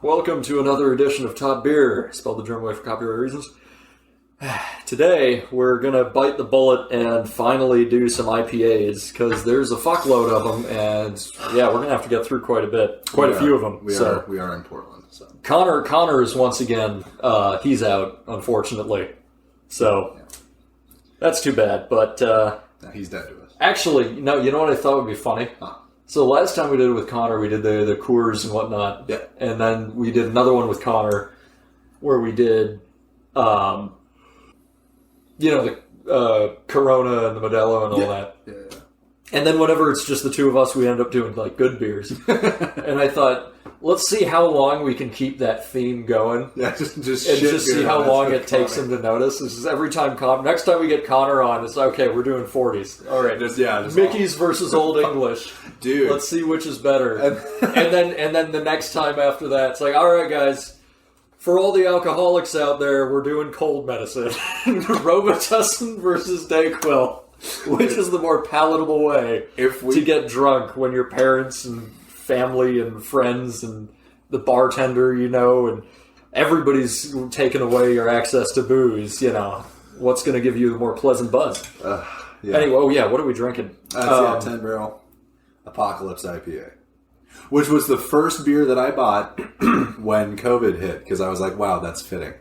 Welcome to another edition of Top Beer, spelled the German way for copyright reasons. Today, we're going to bite the bullet and finally do some IPAs, because there's a fuckload of them, and yeah, we're going to have to get through quite a few of them. We are in Portland. So. Connor is once again, he's out, unfortunately. So, that's too bad, but... he's dead to us. Actually, no, you know what I thought would be funny? Huh. So last time we did it with Connor, we did the Coors and whatnot. Yeah. And then we did another one with Connor where we did, the Corona and the Modelo and all that. Yeah. And then whenever it's just the two of us, we end up doing, like, good beers. And I thought, let's see how long we can keep that theme going. Yeah, just see how long it takes him to notice. This is every time next time we get Connor on, it's okay, we're doing 40s. All right. Just Mickey's versus Old English. Dude. Let's see which is better. and then the next time after that, it's like, all right, guys, for all the alcoholics out there, we're doing cold medicine. Robitussin versus Dayquil. Which is the more palatable way to get drunk when your parents and family and friends and the bartender, and everybody's taken away your access to booze, what's going to give you the more pleasant buzz? Yeah. Anyway, what are we drinking? That's 10 Barrel Apocalypse IPA. Which was the first beer that I bought when COVID hit, because I was like, wow, that's fitting.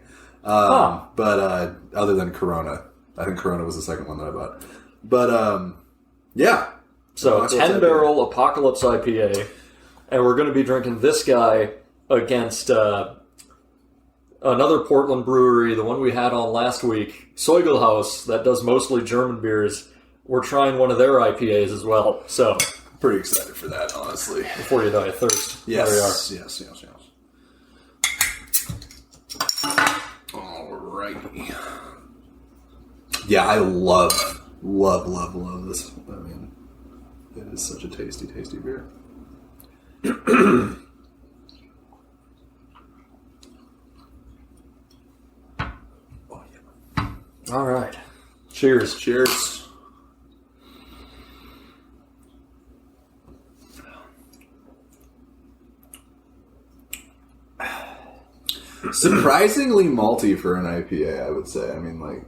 But other than Corona, I think Corona was the second one that I bought. But, yeah. So, 10 Barrel Apocalypse IPA, and we're going to be drinking this guy against another Portland brewery, the one we had on last week, Zoigelhaus, that does mostly German beers. We're trying one of their IPAs as well, so... Pretty excited for that, honestly. Before you die of thirst. Yes, there we are. Yes. Alrighty. Yeah, I love this. I mean, it is such a tasty, tasty beer. Oh, yeah. All right. Cheers. Cheers. Surprisingly malty for an IPA, I would say. I mean, like...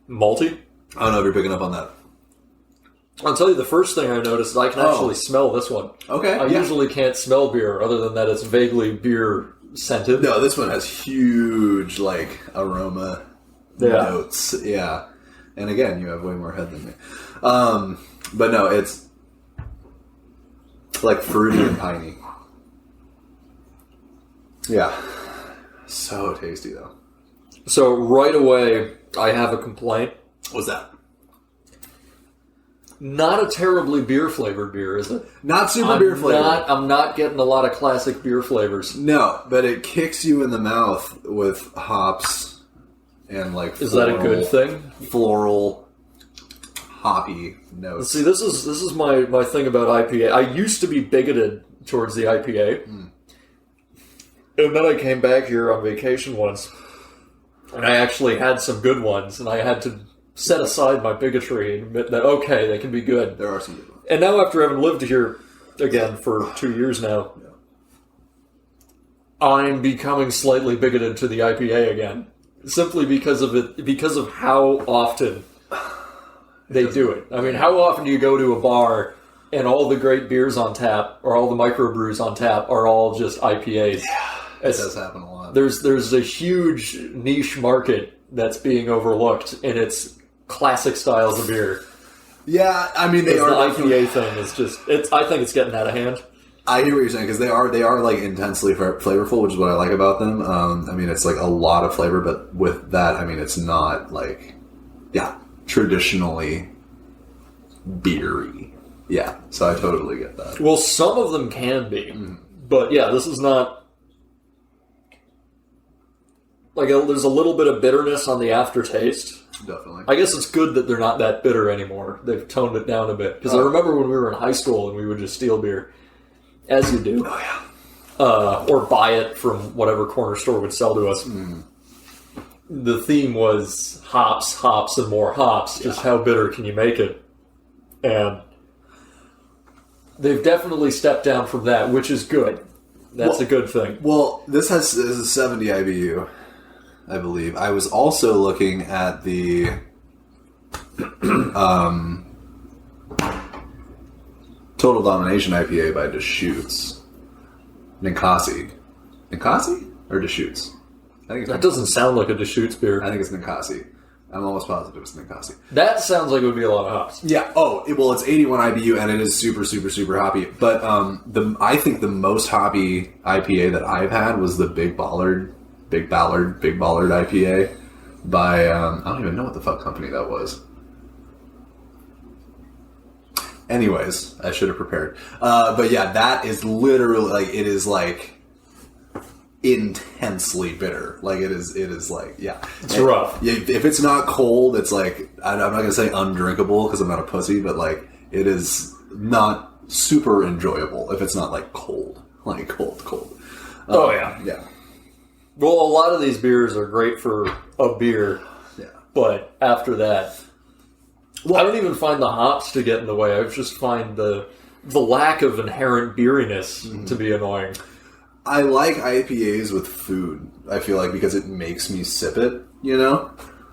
Malty? I don't know if you're picking up on that. I'll tell you, the first thing I noticed is I can actually smell this one. Okay. I usually can't smell beer, other than that it's vaguely beer-scented. No, this one has huge, aroma notes. Yeah. And again, you have way more head than me. But no, it's, fruity and piney. Yeah. So tasty, though. So, right away, I have a complaint. What's that? Not a terribly beer-flavored beer, is it? Not super beer-flavored. I'm not getting a lot of classic beer flavors. No, but it kicks you in the mouth with hops and, Is that a good thing? Floral, hoppy notes. See, this is my thing about IPA. I used to be bigoted towards the IPA. And then I came back here on vacation once, and I actually had some good ones, and I had to set aside my bigotry and admit that, okay, they can be good. There are some good ones. And now, after having lived here again for 2 years now, I'm becoming slightly bigoted to the IPA again. Simply because of how often they do it. I mean, how often do you go to a bar and all the great beers on tap, or all the microbrews on tap, are all just IPAs? Yeah. It does happen a lot. There's a huge niche market that's being overlooked, and it's classic styles of beer. Yeah, I mean, the IPA thing is just... I think it's getting out of hand. I hear what you're saying, because they are intensely flavorful, which is what I like about them. I mean, it's a lot of flavor, but with that, I mean, it's not traditionally beery. Yeah, so I totally get that. Well, some of them can be, but yeah, this is not... there's a little bit of bitterness on the aftertaste. Definitely. I guess it's good that they're not that bitter anymore. They've toned it down a bit. Because I remember when we were in high school and we would just steal beer. As you do. Oh, yeah. Or buy it from whatever corner store would sell to us. The theme was hops, and more hops. Just how bitter can you make it? And they've definitely stepped down from that, which is good. That's a good thing. Well, this is 70 IBU, I believe. I was also looking at the Total Domination IPA by Deschutes. Ninkasi. Ninkasi? Or Deschutes? I think it's That doesn't sound like a Deschutes beer. I think it's Ninkasi. I'm almost positive it's Ninkasi. That sounds like it would be a lot of hops. Yeah. Oh, well, it's 81 IBU, and it is super, super, super hoppy. But I think the most hoppy IPA that I've had was the Big Ballard IPA by I don't even know what the fuck company that was. Anyways, I should have prepared. But yeah, that is literally like it is like intensely bitter. Like it is like yeah, it's rough. If it's not cold, it's like I'm not gonna say undrinkable because I'm not a pussy, but like it is not super enjoyable if it's not like cold, like cold. Oh yeah, yeah. Well, a lot of these beers are great for a beer, but after that, I don't even find the hops to get in the way. I just find the lack of inherent beeriness to be annoying. I like IPAs with food, I feel like, because it makes me sip it, you know?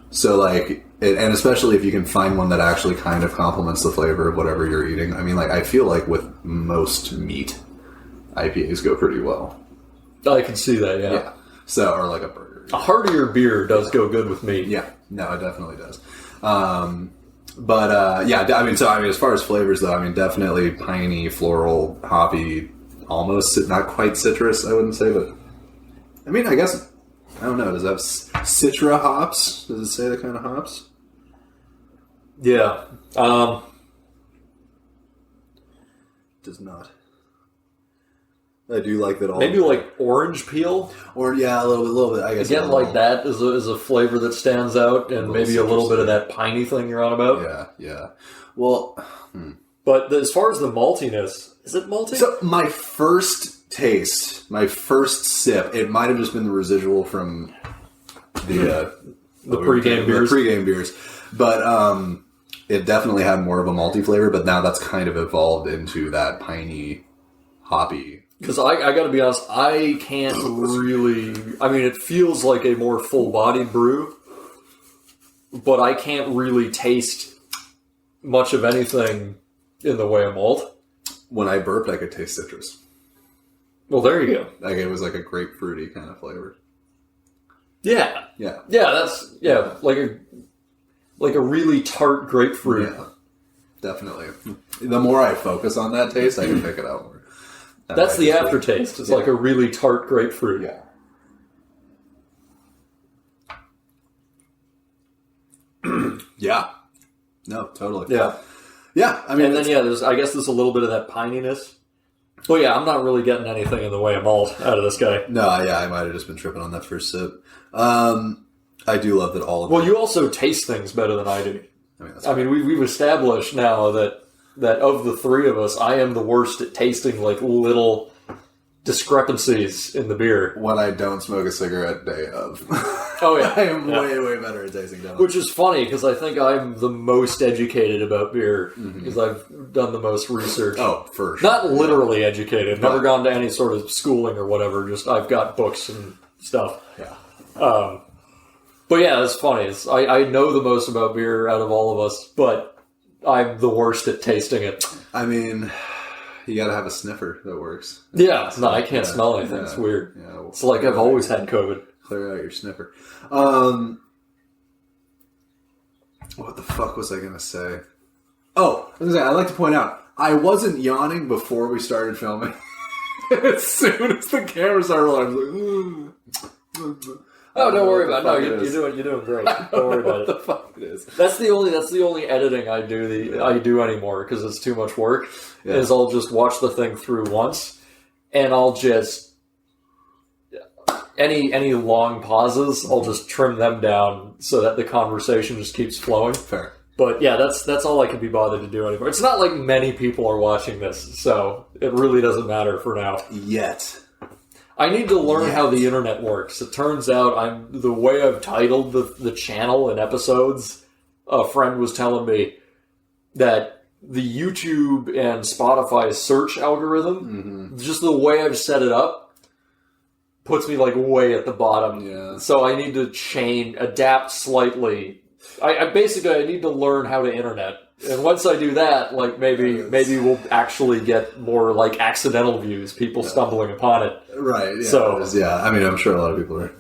So, like, and especially if you can find one that actually kind of complements the flavor of whatever you're eating. I mean, like, I feel like with most meat, IPAs go pretty well. I can see that, yeah. So, or like a burger. A heartier beer does go good with meat. Yeah, no, it definitely does. But as far as flavors, though, I mean, definitely piney, floral, hoppy, almost not quite citrus, I wouldn't say, but I mean, I guess I don't know. Does it have citra hops? Does it say the kind of hops? Yeah. Does not. I do like that. Maybe like orange peel, or yeah, a little bit. I guess again, like that is a flavor that stands out, and maybe a little bit of that piney thing you're on about. Yeah. Well, but as far as the maltiness, is it malty? So my first taste, my first sip, it might have just been the residual from the pregame beers. The pregame beers, but it definitely had more of a malty flavor. But now that's kind of evolved into that piney, hoppy. Because I got to be honest, I can't really. I mean, it feels like a more full-bodied brew, but I can't really taste much of anything in the way of malt. When I burped, I could taste citrus. Well, there you go. Like it was like a grapefruity kind of flavor. Yeah. That's like a really tart grapefruit. Yeah, definitely. The more I focus on that taste, I can pick it out more. That's the aftertaste. It's like a really tart grapefruit. Yeah. Yeah. No, totally. Yeah. Yeah. I mean, and then I guess there's a little bit of that pininess. But yeah, I'm not really getting anything in the way of malt out of this guy. No, yeah, I might have just been tripping on that first sip. I do love that all of it. Well, you also taste things better than I do. I mean, we've established now that of the three of us, I am the worst at tasting like little discrepancies in the beer. When I don't smoke a cigarette day of. Oh yeah. I am way, way better at tasting them. Which is funny, because I think I'm the most educated about beer, because I've done the most research. Oh, for sure. Not literally educated. Never gone to any sort of schooling or whatever. Just I've got books and stuff. Yeah. But yeah, it's funny. I know the most about beer out of all of us, but I'm the worst at tasting it. I mean, you gotta have a sniffer that works. Yeah, no, I can't smell anything. It's weird. Yeah, well, it's like I've always had COVID. Clear out your sniffer. What the fuck was I gonna say? Oh, I like to point out, I wasn't yawning before we started filming. As soon as the camera started rolling, I was like, oh, don't worry about it. No, you're doing great. Don't worry about it. What the fuck it is. That's the only editing I do anymore, because it's too much work. Yeah. Is I'll just watch the thing through once, and I'll just any long pauses, I'll just trim them down so that the conversation just keeps flowing. Fair. But yeah, that's all I can be bothered to do anymore. It's not like many people are watching this, so it really doesn't matter for now. Yet. I need to learn how the internet works. It turns out the way I've titled the channel and episodes, a friend was telling me that the YouTube and Spotify search algorithm, just the way I've set it up, puts me like way at the bottom. Yeah. So I need to adapt slightly. I basically I need to learn how to internet. And once I do that, like maybe we'll actually get more like accidental views, people stumbling upon it. Right. Yeah. So I mean, I'm sure a lot of people are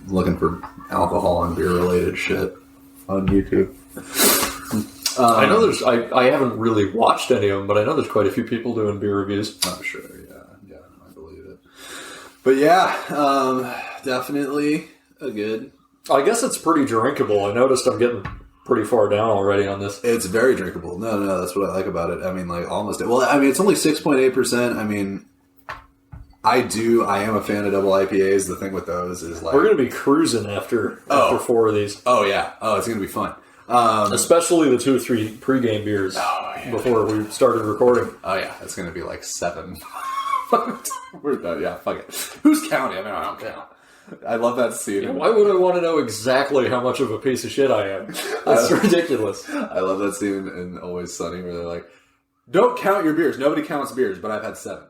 looking for alcohol and beer related shit on YouTube. I know I haven't really watched any of them, but I know there's quite a few people doing beer reviews. I'm sure. Yeah, I believe it. But yeah, definitely a good. I guess it's pretty drinkable. I noticed I'm getting pretty far down already on this. It's very drinkable. No, that's what I like about it. I mean, like almost. Well, I mean, it's only 6.8%. I mean, I am a fan of double IPAs. The thing with those is like we're going to be cruising after 4 of these. Oh yeah. Oh, it's going to be fun. Especially the 2 or 3 pregame beers before we started recording. Oh yeah, it's going to be like 7. We're done. Yeah, fuck it. Who's counting? I mean, I don't count. I love that scene. Yeah, why would I want to know exactly how much of a piece of shit I am? That's ridiculous. I love that scene in Always Sunny where they're like, don't count your beers. Nobody counts beers, but I've had 7.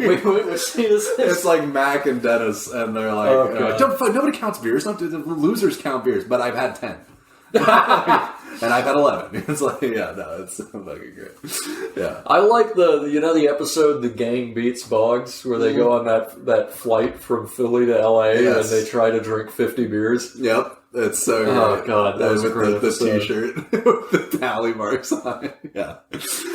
Wait, which scene is this? It's like Mac and Dennis, and they're like, nobody counts beers. The losers count beers, but I've had 10. And I've had 11. It's like, it's fucking great. Yeah. I like the episode The Gang Beats Boggs, where they go on that flight from Philly to LA and they try to drink 50 beers. Yep. It's so great. Oh, God. That was with great. the t-shirt with the tally marks on it. Yeah.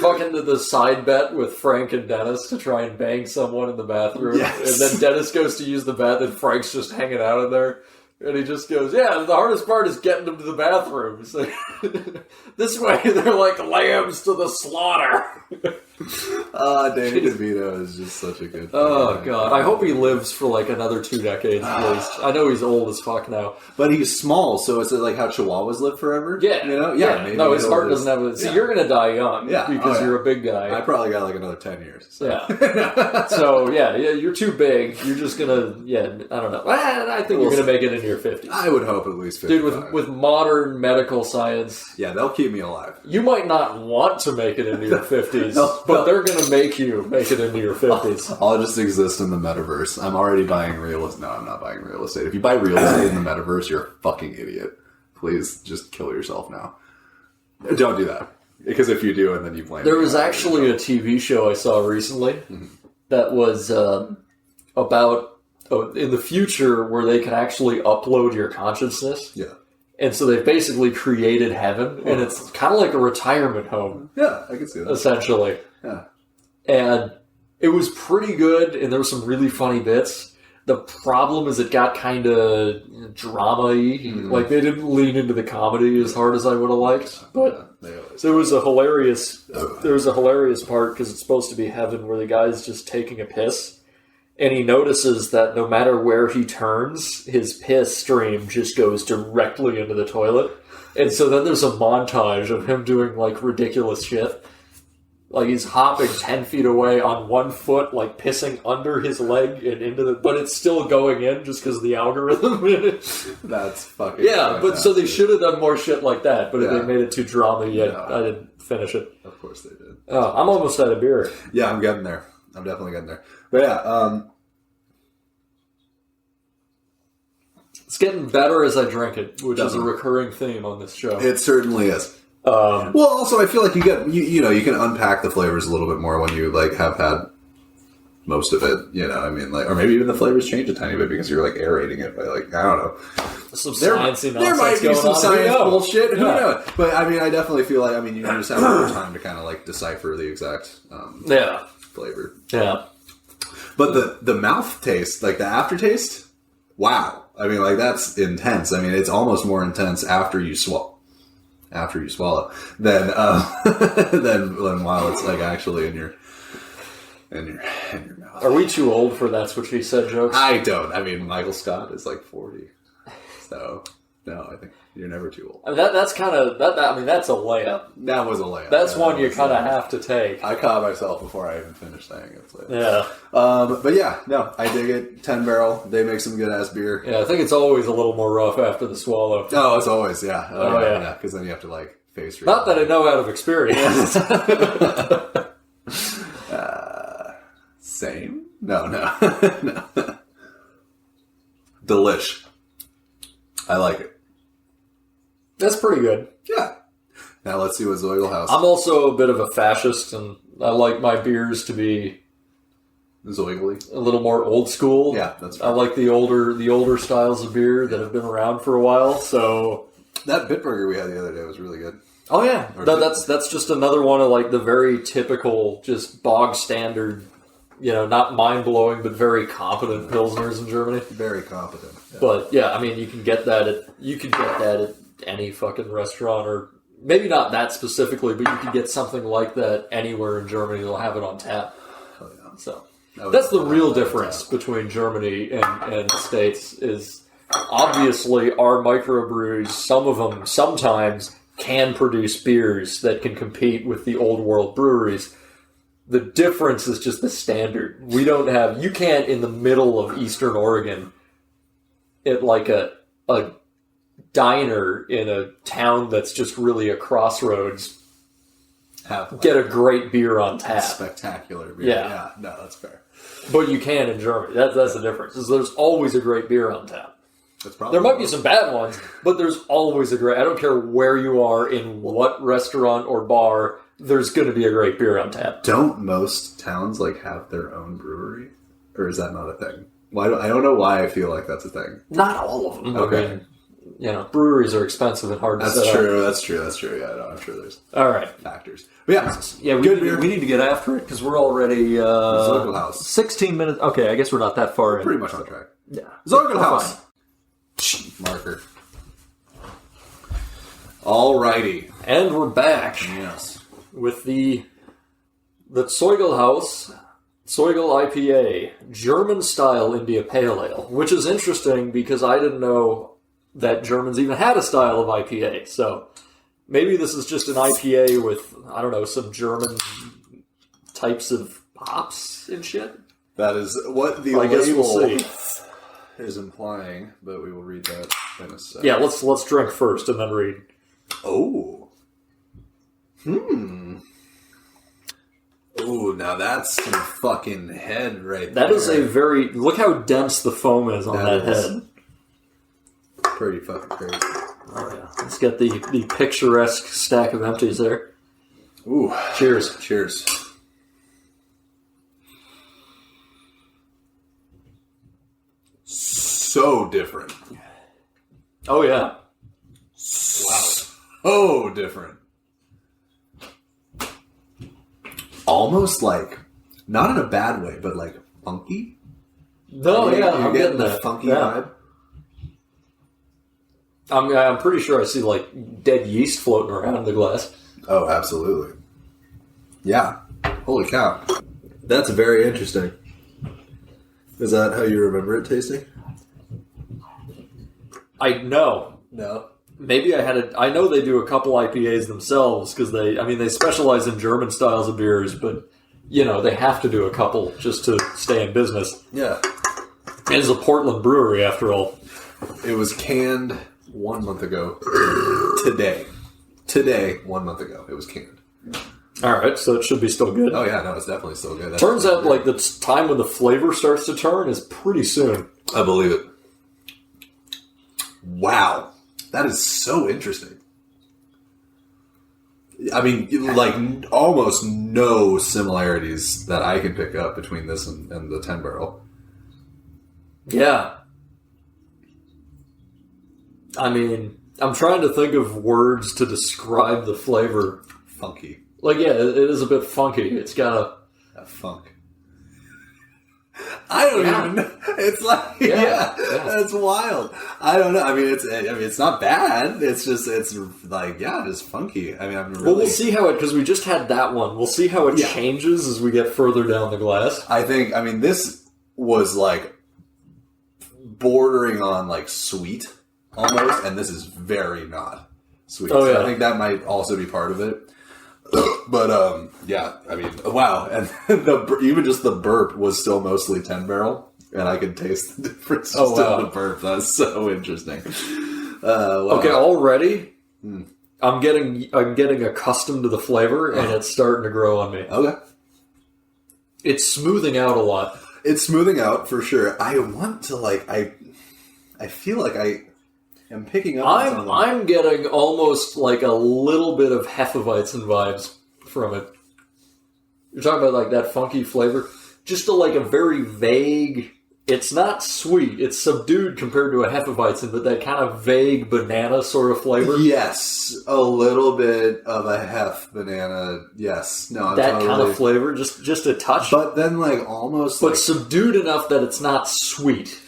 Fucking the side bet with Frank and Dennis to try and bang someone in the bathroom. Yes. And then Dennis goes to use the bathroom and Frank's just hanging out in there. And he just goes, the hardest part is getting them to the bathroom. So, this way, they're like lambs to the slaughter. Danny DeVito is just such a good Oh, God. I hope he lives for like another 2 decades, at least. I know he's old as fuck now. But he's small, so it's like how Chihuahuas live forever? Yeah. You know? Yeah. Maybe no, his heart doesn't have a... See, you're going to die young because you're a big guy. I probably got like another 10 years. So. Yeah. So, you're too big. You're just going to... I don't know. I think you're going to make it into your 50s. I would hope at least 55. Dude, with modern medical science... Yeah, they'll keep me alive. You might not want to make it into your 50s, but they're going to make you make it into your 50s. I'll just exist in the metaverse. I'm already buying real estate. No, I'm not buying real estate. If you buy real estate in the metaverse, you're a fucking idiot. Please just kill yourself now. Don't do that. Because if you do, and then you blame There was actually a TV show I saw recently that was about in the future where they can actually upload your consciousness. Yeah. And so they've basically created heaven, and it's kind of like a retirement home. Yeah, I can see that. Essentially. Yeah. And it was pretty good, and there were some really funny bits. The problem is it got kind of drama-y. Like, they didn't lean into the comedy as hard as I would have liked. But there was a hilarious part, because it's supposed to be heaven, where the guy's just taking a piss. And he notices that no matter where he turns, his piss stream just goes directly into the toilet. And so then there's a montage of him doing, like, ridiculous shit. Like, he's hopping 10 feet away on one foot, like, pissing under his leg and into the... But it's still going in just because of the algorithm. That's fucking... Yeah, but so they should have done more shit like that, but they made it too drama yet. No. I didn't finish it. Of course they did. Oh, I'm almost out of beer. Yeah, I'm getting there. I'm definitely getting there. But yeah, it's getting better as I drink it, which is a recurring theme on this show. It certainly is. Well, also, I feel like you can unpack the flavors a little bit more when you like have had most of it. You know, I mean, like, or maybe even the flavors change a tiny bit because you're like aerating it by like I don't know. Some sciencey there might be some science bullshit. Who Yeah. knows? But I mean, I definitely feel like you just have more time to kind of like decipher the exact flavor. Yeah. But the mouth taste, like the aftertaste, wow. I mean, like that's intense. I mean, it's almost more intense after you swallow than than while it's like actually in your mouth. Are we too old for that's what she said jokes? I don't. I mean, Michael Scott is like 40, so no, I think you're never too old. I mean, that's kind of that. I mean, that's a layup. That was a layup. That's one you kind of have to take. I caught myself before I even finished saying it. So. Yeah. But yeah, no, I dig it. 10 Barrel. They make some good ass beer. Yeah, I think it's always a little more rough after the swallow. Oh, it's always yeah. Yeah. Because then you have to like face. Not that I know out of experience. Same? No. Delish. I like it. That's pretty good. Yeah. Now let's see what Zoigelhaus. I'm also a bit of a fascist, and I like my beers to be Zoigel. a little more old school. Yeah, that's fair. I like the older styles of beer that have been around for a while. So that Bitburger we had the other day was really good. oh yeah, that's just another one of like the very typical, just bog standard, not mind blowing but very competent pilsners in Germany. Very competent. Yeah. But yeah, I mean, you can get that at any fucking restaurant, or maybe not that specifically, but you can get something like that anywhere in Germany. They'll have it on tap. Oh, yeah. So that's the real difference between Germany and the States. Is obviously our microbreweries, some of them sometimes can produce beers that can compete with the old world breweries. The difference is just the standard. We don't have, you can't in the middle of Eastern Oregon at like a diner in a town that's just really a crossroads get a great beer on tap. Spectacular beer. Yeah. No, that's fair. But you can in Germany. That's the difference. Is there's always a great beer on tap. There might be some bad ones, but there's always a great... I don't care where you are, in what restaurant or bar, there's going to be a great beer on tap. Don't most towns have their own brewery? Or is that not a thing? I don't know why I feel like that's a thing. Not all of them. Okay. I mean, breweries are expensive and hard to set up. That's true. Yeah, no, I'm sure there's all right factors. But yeah, we need to get after it because we're already Zoigelhaus. 16 minutes. Okay, I guess we're not that far in. Pretty much on track. Yeah. Zoigelhaus. Marker. Alrighty. And we're back. Yes. With the Zoigelhaus Zoigel-IPA, German-style India Pale Ale, which is interesting because I didn't know that Germans even had a style of IPA. So maybe this is just an IPA with, I don't know, some German types of hops and shit. That is what the label is implying, but we will read that in a second. Yeah, let's drink first and then read. Oh. Ooh, now that's some fucking head right there. That is a very... Look how dense the foam is on that head. Pretty fucking crazy. Oh, yeah. Let's get the picturesque stack of empties there. Ooh. Cheers. Cheers. So different. Oh, yeah. Wow. So different. Almost not in a bad way, but funky. No, I'm getting the that. funky vibe. I'm pretty sure I see dead yeast floating around the glass. Oh, absolutely. Yeah. Holy cow. That's very interesting. Is that how you remember it tasting? No. Maybe I know they do a couple IPAs themselves because they specialize in German styles of beers, but they have to do a couple just to stay in business. Yeah. It's a Portland brewery after all. It was canned 1 month ago. Today, 1 month ago, it was canned. All right, so it should be still good. Oh yeah, no, it's definitely still good. Turns out the time when the flavor starts to turn is pretty soon. I believe it. Wow. That is so interesting. I mean, almost no similarities that I can pick up between this and the 10 barrel. Yeah. I mean, I'm trying to think of words to describe the flavor. Funky. It is a bit funky. It's got a funk. I don't even know. It's that's wild. I don't know. I mean, it's not bad. It's just, it's funky. I mean, I'm really... Well, we'll see how because we just had that one. We'll see how it changes as we get further down the glass. This was bordering on sweet almost, and this is very not sweet. Oh, yeah. So I think that might also be part of it. But, wow. And even just the burp was still mostly 10 barrel, and I could taste the difference in the burp. That's so interesting. Wow. Okay, already, I'm getting accustomed to the flavor, and it's starting to grow on me. Okay. It's smoothing out a lot. It's smoothing out, for sure. I want to, I feel like I am picking up on something. I'm getting almost like a little bit of Hefeweizen vibes from it. You're talking about like that funky flavor? Just like a very vague... It's not sweet. It's subdued compared to a Hefeweizen, but that kind of vague banana sort of flavor. Yes, a little bit of a hef banana. Yes, no, that totally... kind of flavor, just a touch. But then, like almost, but subdued enough that it's not sweet.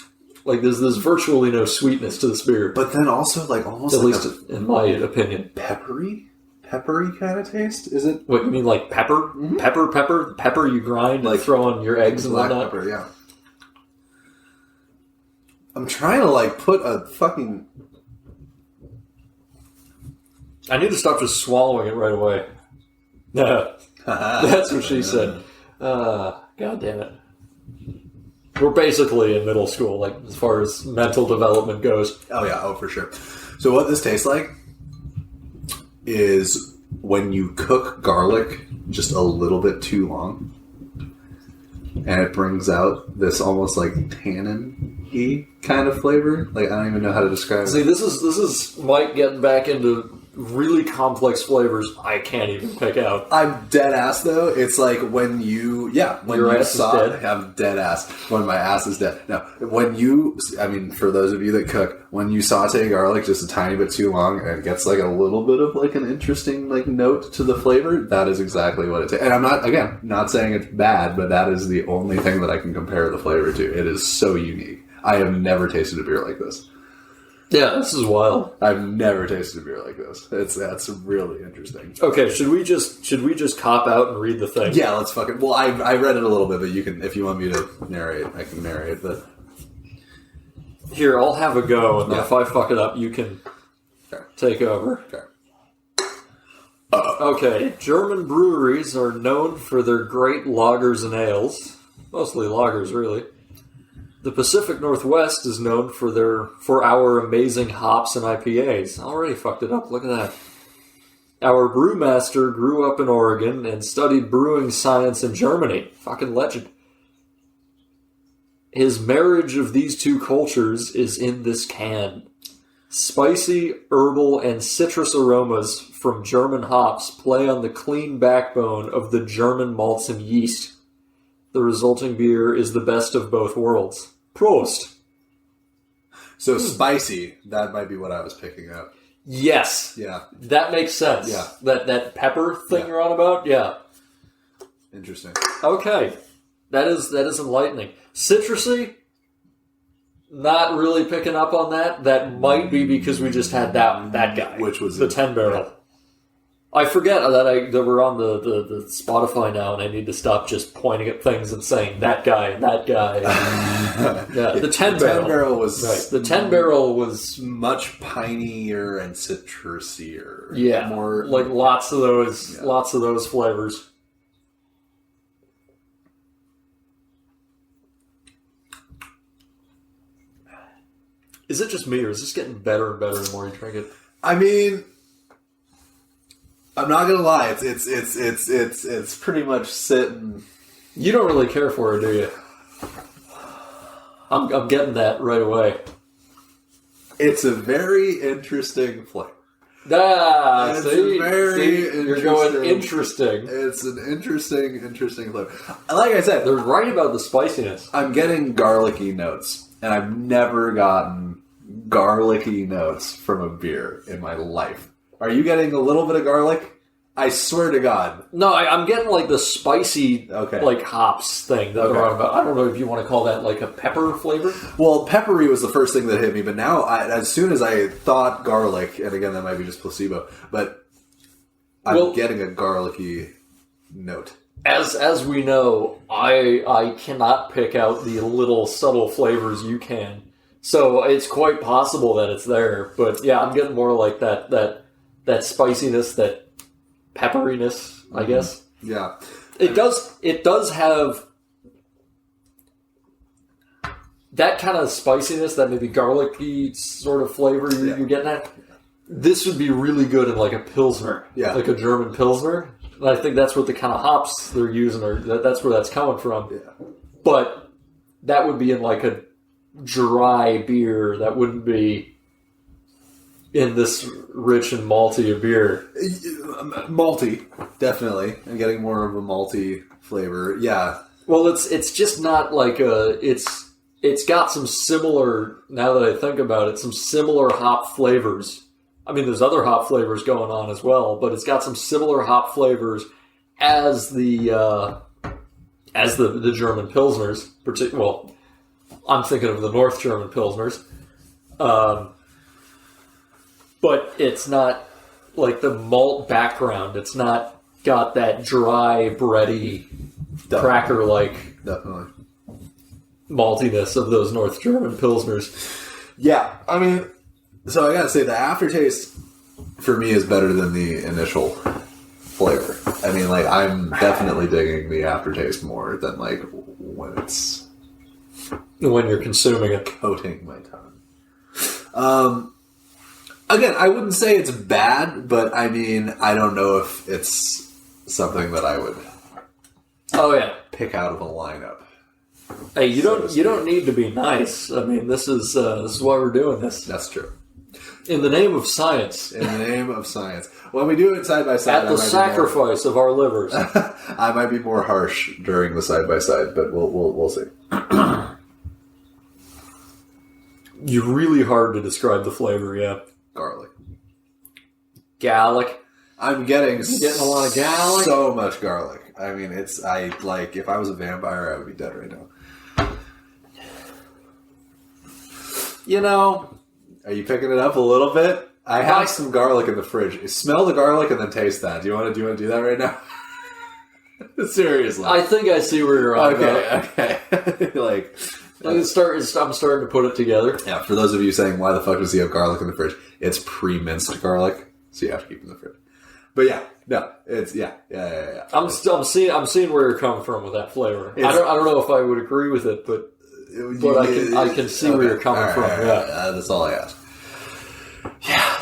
Like there's virtually no sweetness to this beer. But then also, like almost, at least in my opinion, peppery kind of taste. Is it? What you mean, like pepper? Mm-hmm. Pepper you grind, like throw on your eggs and black whatnot. Pepper, yeah. I'm trying to, like, put a fucking... I need to stop just swallowing it right away. That's what she said. God damn it. We're basically in middle school, like, as far as mental development goes. Oh, yeah. Oh, for sure. So what this tastes like is when you cook garlic just a little bit too long, and it brings out this almost, like, tannin-y kind of flavor. Like, I don't even know how to describe it. See, this is Mike getting back into really complex flavors I can't even pick out. I'm dead ass, though. It's like when you... Yeah, when your you ass is dead? I'm dead ass. When my ass is dead. No, when you... I mean, for those of you that cook, when you saute garlic just a tiny bit too long and it gets like a little bit of like an interesting like note to the flavor, that is exactly what it tastes. And I'm not, again, not saying it's bad, but that is the only thing that I can compare the flavor to. It is so unique. I have never tasted a beer like this. Yeah, this is wild. I've never tasted a beer like this. That's really interesting. Okay, should we just cop out and read the thing? Yeah, let's fucking... Well, I read it a little bit, but you can, if you want me to narrate, I can narrate, but... Here, I'll have a go, and then if I fuck it up, you can take over. Okay, German breweries are known for their great lagers and ales. Mostly lagers, really. The Pacific Northwest is known for our amazing hops and IPAs. Already fucked it up. Look at that. Our brewmaster grew up in Oregon and studied brewing science in Germany. Fucking legend. His marriage of these two cultures is in this can. Spicy, herbal, and citrus aromas from German hops play on the clean backbone of the German malts and yeast. The resulting beer is the best of both worlds. Prost. So spicy, that might be what I was picking up. Yes. Yeah. That makes sense. Yeah. That pepper thing you're on about? Yeah. Interesting. Okay. That is enlightening. Citrusy? Not really picking up on that. That might be because we just had that guy. Which was the 10 barrel. I forget that we're on the Spotify now, and I need to stop just pointing at things and saying that guy and that guy. Yeah, the 10 barrel. 10 barrel was right. The 10 barrel was much pinier and citrusier. Yeah, more like lots of those flavors. Is it just me, or is this getting better and better the more you drink it? I mean, I'm not gonna lie. It's pretty much sitting. You don't really care for it, do you? I'm getting that right away. It's a very interesting flavor. It's you're going interesting. It's an interesting flavor. Like I said, they're right about the spiciness. I'm getting garlicky notes, and I've never gotten garlicky notes from a beer in my life. Are you getting a little bit of garlic? I swear to God. No, I'm getting like the spicy, like hops thing that they're on about. I don't know if you want to call that like a pepper flavor. Well, peppery was the first thing that hit me, but now as soon as I thought garlic, and again that might be just placebo, but I'm getting a garlicky note. As we know, I cannot pick out the little subtle flavors you can. So it's quite possible that it's there, but yeah, I'm getting more like that spiciness, that pepperiness, I guess. Yeah. It does have that kind of spiciness, that maybe garlicky sort of flavor you're getting at. This would be really good in like a Pilsner, like a German Pilsner. And I think that's what the kind of hops they're using, or that's where that's coming from. Yeah. But that would be in like a dry beer that wouldn't be in this rich and malty a beer. Malty, definitely. I'm getting more of a malty flavor. Yeah. Well, it's just not like it's got some similar, now that I think about it, some similar hop flavors. I mean, there's other hop flavors going on as well, but it's got some similar hop flavors as the German Pilsners. Well, I'm thinking of the North German Pilsners. But it's not like the malt background. It's not got that dry, bready, cracker-like definitely maltiness of those North German Pilsners. Yeah, I mean, so I gotta say, the aftertaste for me is better than the initial flavor. I mean, like, I'm definitely digging the aftertaste more than, like, when you're consuming it. Coating my tongue. Again, I wouldn't say it's bad, but I mean, I don't know if it's something that I would pick out of a lineup. Hey, you don't need to be nice. I mean, this is why we're doing this. That's true. In the name of science. In the name of science. When we do it side by side, at the sacrifice of our livers. I might be more harsh during the side by side, but we'll see. You're really hard to describe the flavor, yeah. Garlic. Garlic. I'm getting a lot of garlic. So much garlic. I mean, if I was a vampire, I would be dead right now. You know, are you picking it up a little bit? I have some garlic in the fridge. Smell the garlic and then taste that. Do you want to do that right now? Seriously. I think I see where you're at. Okay. I'm starting to put it together. Yeah, for those of you saying, why the fuck does he have garlic in the fridge? It's pre-minced garlic, so you have to keep it in the fridge. But yeah, no, it's, yeah. I'm seeing where you're coming from with that flavor. I don't know if I would agree with it, but I can see where you're coming from. Yeah. That's all I ask. Yeah.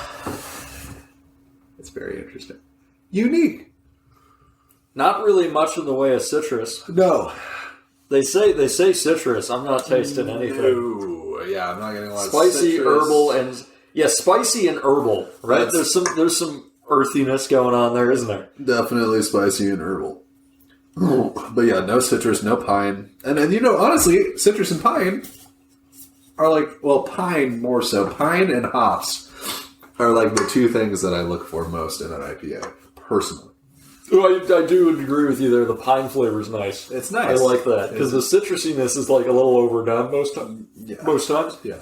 It's very interesting. Unique. Not really much in the way of citrus. No. They say citrus. I'm not tasting anything. No. Yeah, I'm not getting a lot spicy, of citrus. Herbal, and spicy and herbal. Right? There's some earthiness going on there, isn't there? Definitely spicy and herbal. But yeah, no citrus, no pine. And honestly, citrus and pine are pine more so. Pine and hops are like the two things that I look for most in an IPA, personally. Oh, I do agree with you there. The pine flavor is nice. It's nice. I like that. Because the citrusiness is like a little overdone most times. Yeah.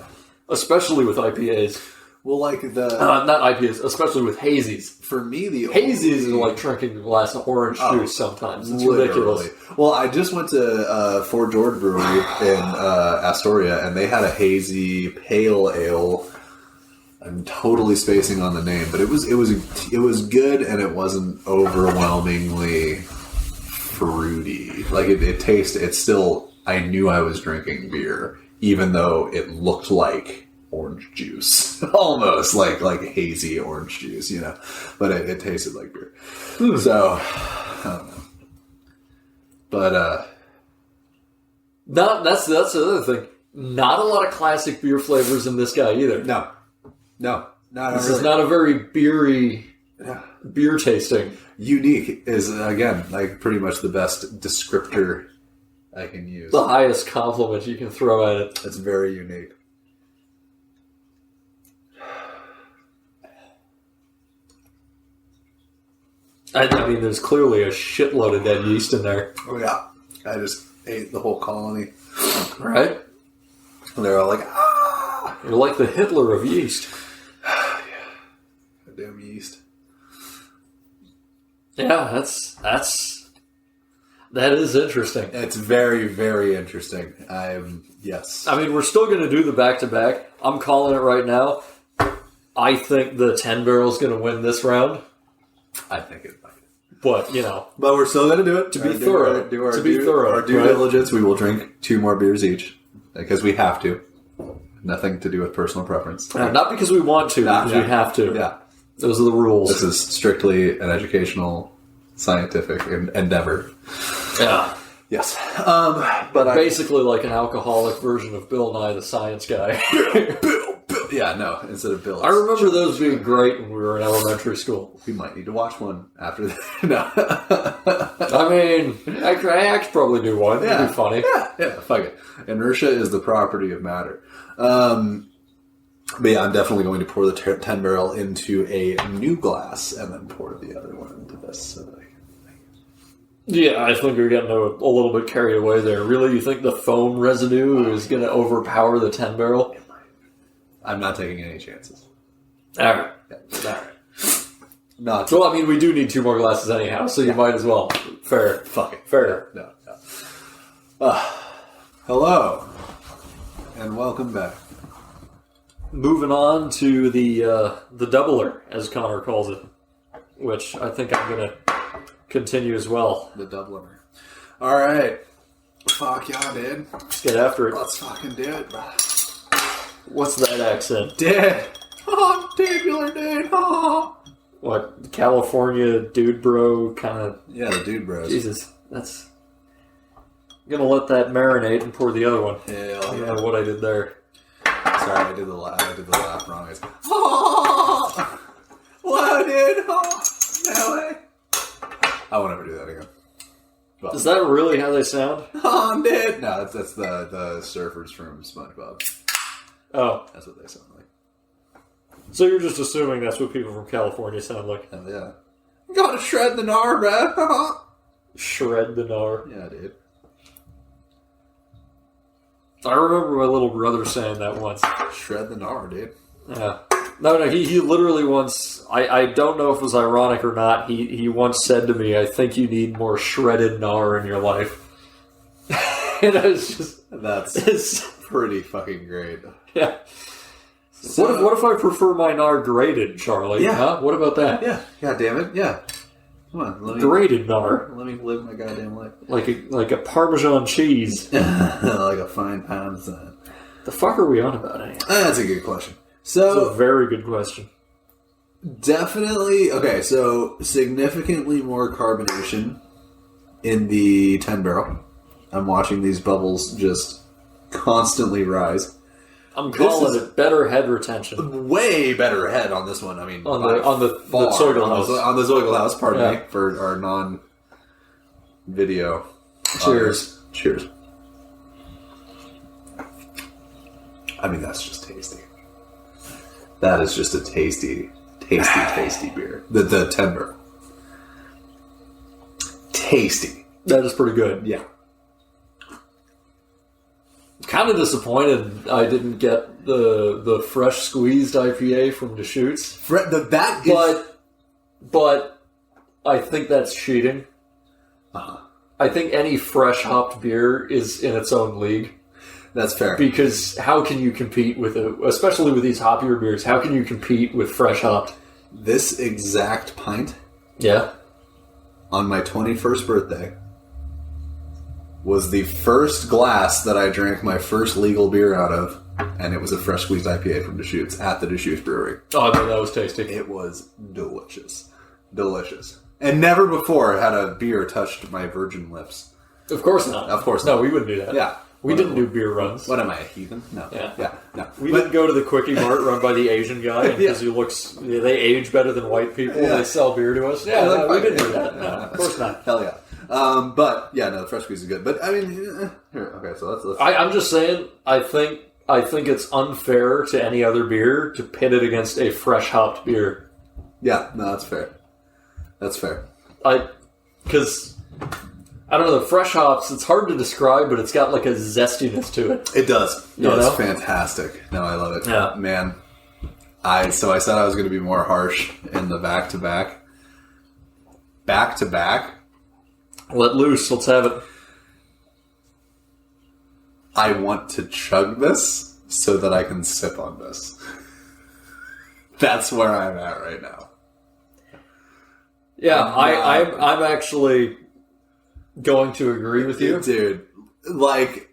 Especially with IPAs. Well, like not IPAs, especially with hazies. For me, the hazies are like drinking a glass of orange juice sometimes. It's ridiculous. Well, I just went to Fort George Brewery in Astoria, and they had a hazy pale ale. I'm totally spacing on the name, but it was good, and it wasn't overwhelmingly fruity. Like it tasted. It's still. I knew I was drinking beer, even though it looked like orange juice, almost like hazy orange juice, but it tasted like beer. So I don't know, but that's the other thing. Not a lot of classic beer flavors in this guy either. No, not this really. is not a very beery beer tasting. Unique is again like pretty much the best descriptor I can use. The highest compliment you can throw at it. It's very unique. I mean, there's clearly a shitload of dead yeast in there. Oh yeah, I just ate the whole colony. Right? And they're all like, ah! You're like the Hitler of yeast. Yeah. Goddamn yeast. Yeah, that is interesting. It's very, very interesting. Yes. I mean, we're still going to do the back-to-back. I'm calling it right now. I think the 10 barrel is going to win this round. I think it might. But, But we're still going to do it. To be thorough. Our due diligence, we will drink 2 more beers each. Because we have to. Nothing to do with personal preference. Not because we want to, because we have to. Yeah. Those are the rules. This is strictly an educational, scientific endeavor. Yeah. Yes. But basically like an alcoholic version of Bill Nye the Science Guy. Bill. Yeah, no, instead of Bill. I remember those being great when we were in elementary school. We might need to watch one after that. No. I mean, I could probably do one. Yeah. It'd be funny. Yeah, fuck it. Inertia is the property of matter. But yeah, I'm definitely going to pour the 10 barrel into a new glass and then pour the other one into this. So that Yeah, I think you're getting a little bit carried away there. Really, you think the foam residue is going to overpower the 10 barrel? I'm not taking any chances. All right. Yeah. Not. Well, I mean, we do need 2 more glasses anyhow, so you might as well. Fair. Fuck it. Fair. No. Hello, and welcome back. Moving on to the doubler, as Connor calls it, which I think I'm going to continue as well. The doubler. All right. Fuck yeah, dude. Let's get after it. Let's fucking do it. What's that accent? Dead. Oh, tubular, dude. Oh. What, California dude bro kind of... Yeah, the dude bros. Jesus, that's... I'm going to let that marinate and pour the other one. Hell I don't know what I did there. Sorry, I did the laugh wrong. It's, oh! Whoa, dude. Oh, no way. I won't ever do that again. But, Is that really how they sound? oh, dude. No, that's the surfers from SpongeBob. Oh. That's what they sound like. So you're just assuming that's what people from California sound like? Hell yeah. Gotta shred the gnar, bro. Shred the gnar. Yeah, dude. I remember my little brother saying that once. Shred the gnar, dude. Yeah. No, he literally once, I don't know if it was ironic or not, he once said to me, I think you need more shredded gnar in your life. And I was just... That's pretty fucking great. Yeah. So, What if I prefer my gnar grated, Charlie? Yeah. Huh? What about that? Yeah. God damn it. Yeah. Come on. Grated gnar. Let me live my goddamn life. Like a Parmesan cheese. Like a fine Parmesan. The fuck are we on about anyway? That's a good question. That's So, a very good question. definitely, okay, so significantly more carbonation in the 10 barrel. I'm watching these bubbles just constantly rise. I'm calling it better head retention. Way better head on this one. I mean, On the Zoigelhaus. on the Zoigelhaus, pardon me, Yeah. for our non-video. Cheers. Cheers. I mean, that's just tasty. That is just a tasty beer. The 10 barrel. Tasty. That is pretty good. Yeah. Kind of disappointed I didn't get the fresh squeezed IPA from Deschutes. That is... But I think that's cheating. Uh-huh. I think any fresh hopped beer is in its own league. That's fair. Because how can you compete with especially with these hoppier beers, how can you compete with fresh hopped? This exact pint Yeah. on my 21st birthday was the first glass that I drank my first legal beer out of, and it was a fresh squeezed IPA from Deschutes at the Deschutes Brewery. Oh, no, that was tasty. It was delicious. Delicious. And never before had a beer touched my virgin lips. Of course not. Of course No, not. we wouldn't do that. Yeah. We didn't do beer runs. What am I, a heathen? No. Yeah. No. We didn't go to the Quickie Mart run by the Asian guy because they age better than white people. Yeah. They sell beer to us. Yeah, like, we didn't do yeah, that. No, of course not. Hell yeah. But yeah, no, the fresh squeeze is good. But I mean, here, okay, so let's. I'm just saying. I think it's unfair to any other beer to pit it against a fresh hopped beer. Yeah, no, that's fair. That's fair. Because I don't know, the fresh hops. It's hard to describe, but it's got like a zestiness to it. It does. No, You know? it's fantastic. No, I love it. Yeah. Man. I said I was going to be more harsh in the back-to-back. Back-to-back? Let loose. Let's have it. I want to chug this so that I can sip on this. That's where I'm at right now. Yeah, I'm actually going to agree with you. Dude, like,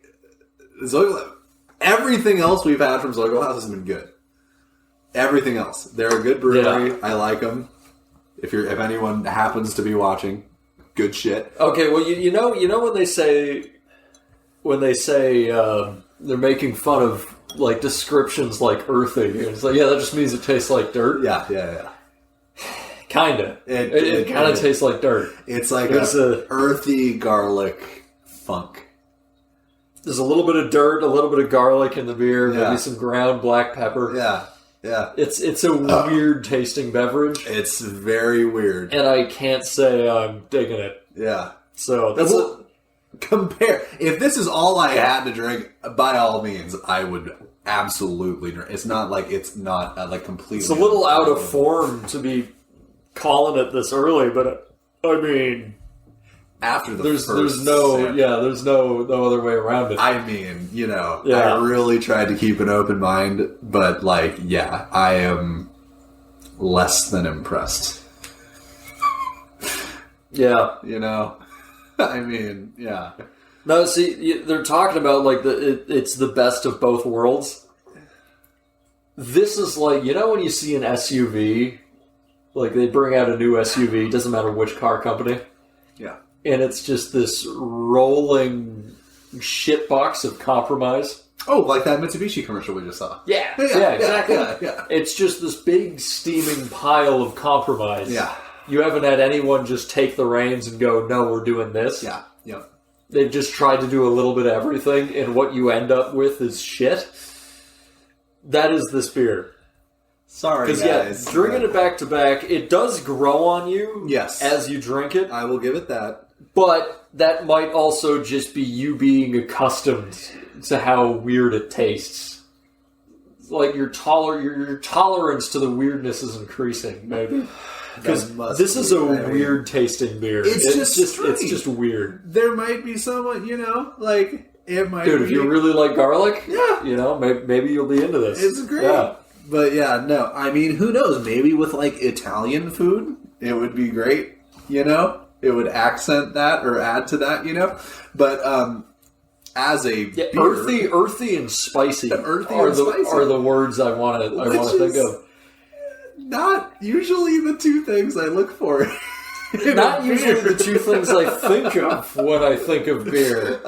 everything else we've had from Zoigelhaus has been good. Everything else. They're a good brewery. Yeah. I like them. If anyone happens to be watching, good shit. Okay, well, you know when they say they're making fun of like descriptions like earthy. It's like, yeah, that just means it tastes like dirt. Yeah. Kinda. It kind of tastes like dirt. It's like a earthy garlic funk. There's a little bit of dirt, a little bit of garlic in the beer, maybe some ground black pepper. Yeah. It's a weird tasting beverage. It's very weird. And I can't say I'm digging it. Yeah. So that's compare. If this is all I had to drink, by all means, I would absolutely drink. It's not like like completely. It's a little out of form to be calling it this early, but I mean, after there's no other way around it. I mean, I really tried to keep an open mind, but I am less than impressed. Yeah. I mean, yeah. No, see, they're talking about it's the best of both worlds. This is like, when you see an SUV, like they bring out a new SUV, doesn't matter which car company. Yeah. And it's just this rolling shitbox of compromise. Oh, like that Mitsubishi commercial we just saw. Yeah, exactly. Yeah. It's just this big steaming pile of compromise. Yeah. You haven't had anyone just take the reins and go, no, we're doing this. Yeah, yeah. They've just tried to do a little bit of everything, and what you end up with is shit. That is this beer. Sorry, guys. Because, drinking it back to back, it does grow on you as you drink it. I will give it that. But that might also just be you being accustomed to how weird it tastes. Like your tolerance to the weirdness is increasing, maybe. Because this is a weird tasting beer. It's just weird. There might be someone, it might. Dude, if you really like garlic, maybe you'll be into this. It's great. Yeah. But no. I mean, who knows? Maybe with Italian food, it would be great. It would accent that or add to that. But as a beer, earthy and spicy are the words I want to think of. Not usually the two things I look for. Not usually the two things I think of when I think of beer.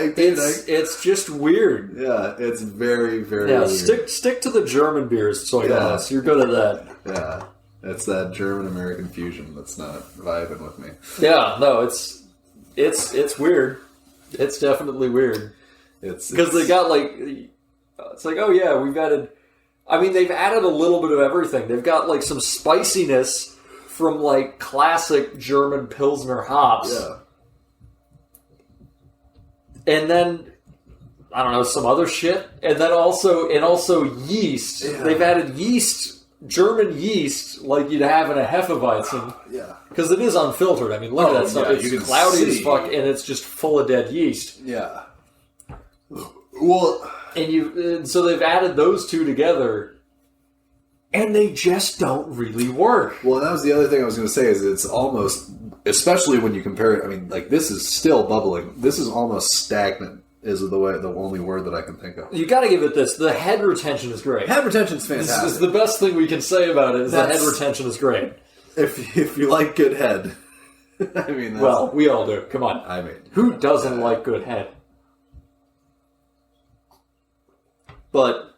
It's just weird. Yeah, it's very, very weird. Stick to the German beers, Zoigelhaus. You're good at that. Yeah, it's that German-American fusion that's not vibing with me. Yeah, no, it's weird. It's definitely weird. It's because they got it's like, oh yeah, we've added. I mean, they've added a little bit of everything. They've got some spiciness from classic German Pilsner hops. Yeah. And then I don't know, some other shit. And then also yeast. Yeah. They've added yeast, German yeast, like you'd have in a Hefeweizen. Yeah. Because it is unfiltered. I mean, look at that stuff. It's cloudy as fuck, and it's just full of dead yeast. Yeah. Well, and so they've added those two together, and they just don't really work. Well, that was the other thing I was going to say, is it's almost, especially when you compare it, I mean, this is still bubbling. This is almost stagnant, is the only word that I can think of. You got to give it this. The head retention is great. Head retention is fantastic. This is the best thing we can say about it, is the head retention is great. If you like good head. I mean, well, we all do. Come on. I mean, who doesn't like good head? But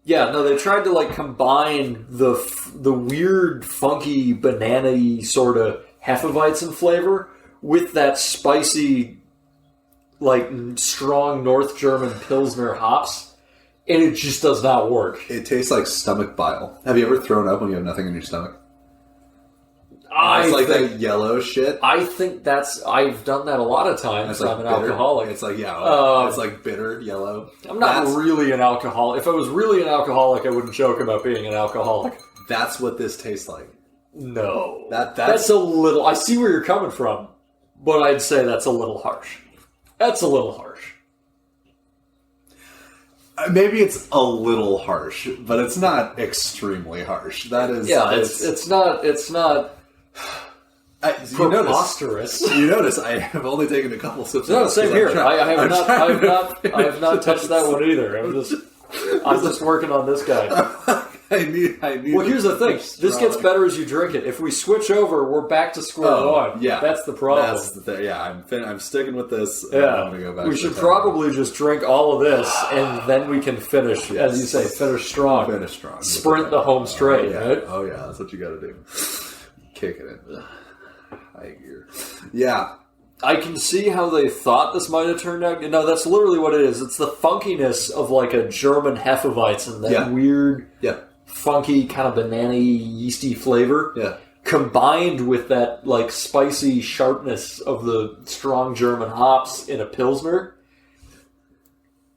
yeah, no, they tried to combine the weird, funky, banana-y sort of Hefeweizen flavor with that spicy, strong North German Pilsner hops, and it just does not work. It tastes like stomach bile. Have you ever thrown up when you have nothing in your stomach? It's that yellow shit. I think I've done that a lot of times. I'm an alcoholic. It's it's bitter yellow. I'm not really an alcoholic. If I was really an alcoholic, I wouldn't joke about being an alcoholic. That's what this tastes like. No. That's a little... I see where you're coming from, but I'd say that's a little harsh. That's a little harsh. Maybe it's a little harsh, but it's not extremely harsh. That is... Yeah, it's not... preposterous. You notice I have only taken a couple sips. No, same here. I have not touched that one either. I'm just working on this guy. I need. Well, here's the thing. This gets better as you drink it. If we switch over, we're back to square one. Yeah, that's the problem. That's the thing. Yeah, I'm sticking with this. Yeah, I'm gonna go back. We should probably just drink all of this, and then we can finish, as you say, finish strong. Finish strong. Sprint the home straight. Yeah. Right? Oh yeah, that's what you got to do. Kick it in. High gear. Yeah. I can see how they thought this might have turned out. No, that's literally what it is. It's the funkiness of like a German Hefeweizen, that weird, funky kind of banana-y, yeasty flavor, combined with that like spicy sharpness of the strong German hops in a Pilsner.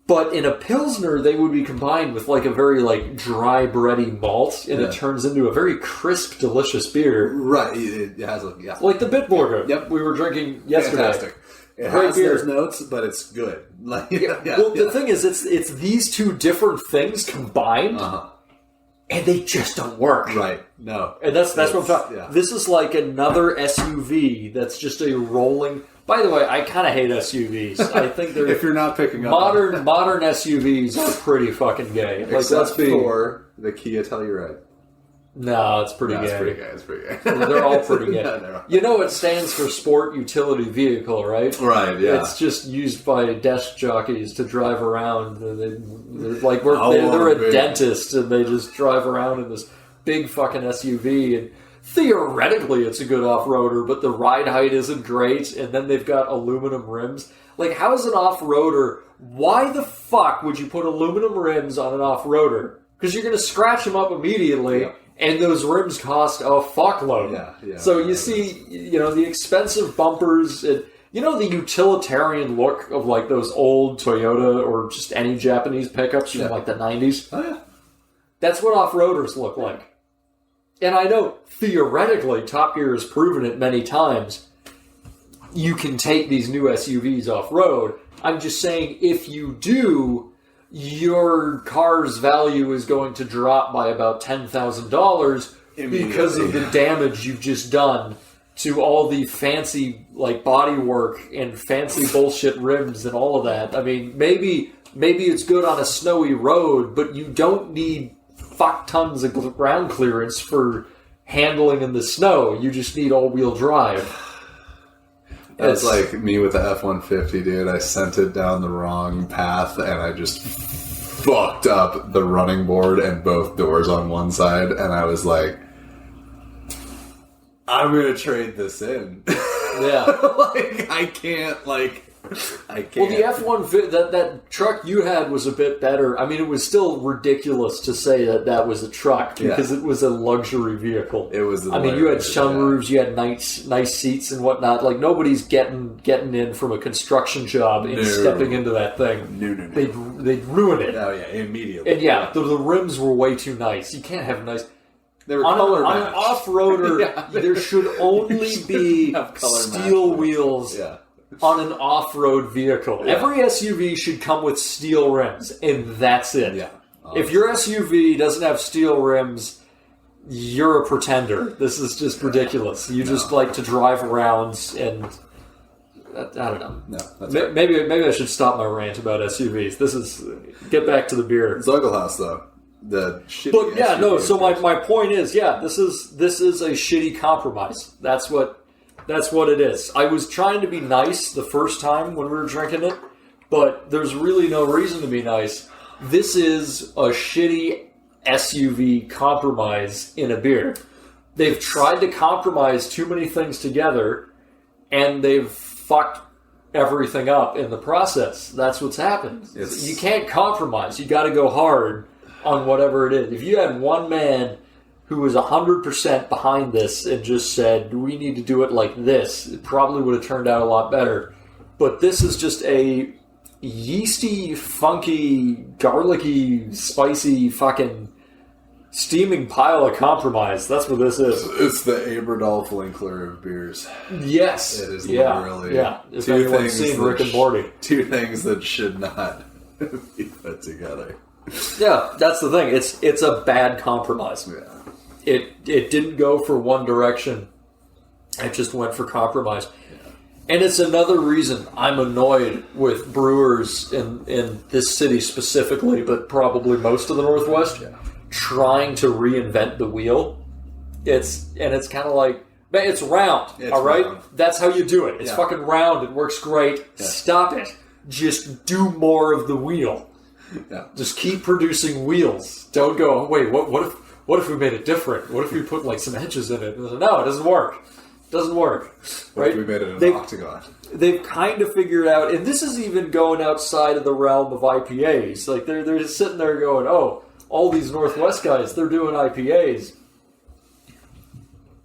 But in a Pilsner, they would be combined with like a very like dry, bready malt, and it turns into a very crisp, delicious beer. Right. It has like the Bitburger we were drinking yesterday. Fantastic. It has those notes, but it's good. Like, the thing is, it's these two different things combined, and they just don't work. Right. No. And that's what I'm talking about. This is like another SUV that's just a rolling... By the way, I kind of hate SUVs. I think they're... if you're not picking up... Modern SUVs are pretty fucking gay. Except for the Kia Telluride. No, it's pretty gay. It's pretty gay. They're all pretty gay. You know it stands for Sport Utility Vehicle, right? Right, yeah. It's just used by desk jockeys to drive around. They're a dentist, and they just drive around in this big fucking SUV, and theoretically it's a good off-roader, but the ride height isn't great, and then they've got aluminum rims. Like, how is an off-roader... Why the fuck would you put aluminum rims on an off-roader? Because you're going to scratch them up immediately, and those rims cost a fuckload. So you see, the expensive bumpers, and, the utilitarian look of, like, those old Toyota or just any Japanese pickups from, like, the 90s? Oh, yeah. That's what off-roaders look like. And I know, theoretically, Top Gear has proven it many times, you can take these new SUVs off-road. I'm just saying, if you do, your car's value is going to drop by about $10,000 because of the damage you've just done to all the fancy bodywork and fancy bullshit rims and all of that. I mean, maybe it's good on a snowy road, but you don't need fuck tons of ground clearance for handling in the snow. You just need all-wheel drive. That's like me with the F-150, dude. I sent it down the wrong path, and I just fucked up the running board and both doors on one side, and I was like, I'm going to trade this in. Yeah. I can't. Well, the F-150, that truck you had was a bit better. I mean, it was still ridiculous to say that was a truck because it was a luxury vehicle. It was. I mean, you had sunroofs, you had nice seats and whatnot. Like, nobody's getting in from a construction job and stepping into that thing. No. They'd ruin it. Oh yeah, immediately. And the rims were way too nice. You can't have nice. They were on color an off-roader, there should only be steel wheels. Yeah. On an off-road vehicle. Yeah. Every SUV should come with steel rims, and that's it. Yeah. If your SUV doesn't have steel rims, you're a pretender. This is just ridiculous. You just like to drive around, and I don't know. No, that's maybe I should stop my rant about SUVs. Get back to the beer. Zoigelhaus, though. The shitty SUV So my point is, this is a shitty compromise. That's what it is. I was trying to be nice the first time when we were drinking it, but there's really no reason to be nice. This is a shitty SUV compromise in a beer. They've tried to compromise too many things together, and they've fucked everything up in the process. That's what's happened. You can't compromise. You got to go hard on whatever it is. If you had one man who was 100% behind this and just said, we need to do it like this, it probably would have turned out a lot better. But this is just a yeasty, funky, garlicky, spicy, fucking steaming pile of compromise. That's what this is. It's the Aberdolf Linkler of beers. Yes. It is literally If anyone's seen Rick and Morty. Two things that should not be put together. Yeah, that's the thing. It's a bad compromise. Yeah. It didn't go for one direction. It just went for compromise. Yeah. And it's another reason I'm annoyed with brewers in this city specifically, but probably most of the Northwest, trying to reinvent the wheel. It's kind of like, man, it's round, all right? Round. That's how you do it. It's fucking round. It works great. Yeah. Stop it. Just do more of the wheel. Yeah. Just keep producing wheels. Don't go, oh, wait, what if we made it different? What if we put like some edges in it? No, it doesn't work. It doesn't work. What if we made it an octagon? They've kind of figured out, and this is even going outside of the realm of IPAs. Like they're just sitting there going, oh, all these Northwest guys, they're doing IPAs.